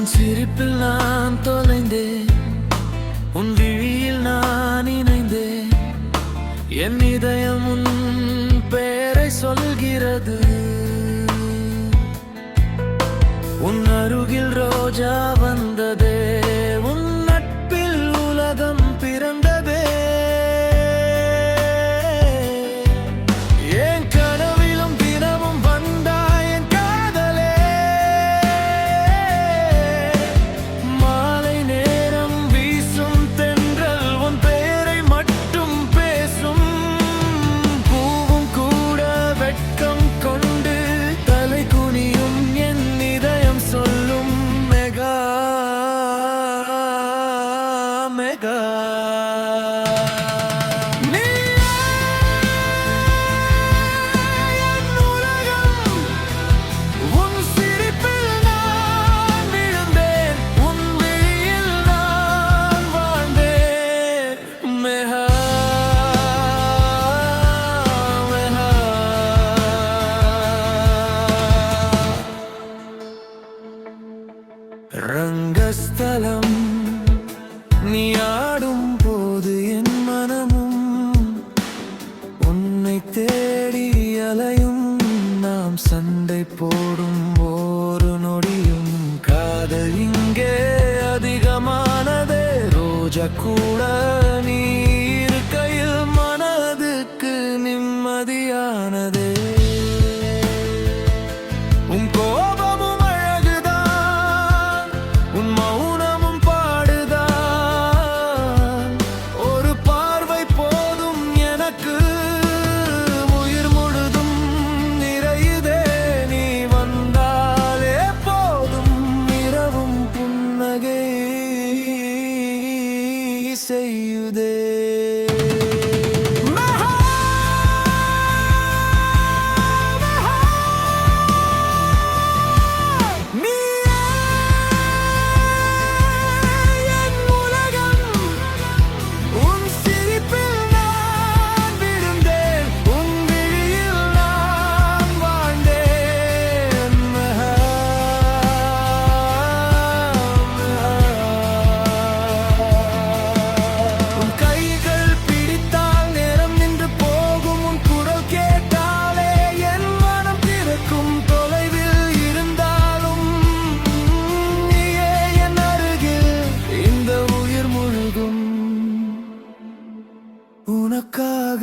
உன் சிரிப்பில் நான் தொலைந்தேன், உன் விழியில் நான் இணைந்தேன். என் இதயம் உன் பெயரை சொல்கிறது. உன் அருகில் ரோஜா வந்ததே, உன் நட்பில் உலகம் பிறந்ததே. என் கனவிலும் தினமும் வந்தாய் என் காதலே. மாலை நேரம் வீசும் தென்றல் உன் பெயரை மட்டும் பேசும். பூவும் கூட வெட்கம் கொண்டு தலை குனியும். என் இதயம் சொல்லும் மெகா மெகா. ரங்கஸ்தலம் நீ ஆடும் போது என் மனமும் உன்னை தேடி அலையும். நாம் சண்டை போடும் ஒரு நொடியும் காதல் இங்கே அதிகமானதே. ரோஜா கூட நீ இருக்கையில் மனதுக்கு நிம்மதியானதே. உன் கோபமும் அழகுதான், உன் மௌனமும் பாடுதான். ஒரு பார்வை போதும் எனக்கு, உயிர் முழுதும் நிறையுதே. நீ வந்தாலே போதும், இரவும் புன்னகை செய்யுதே. உனக்காக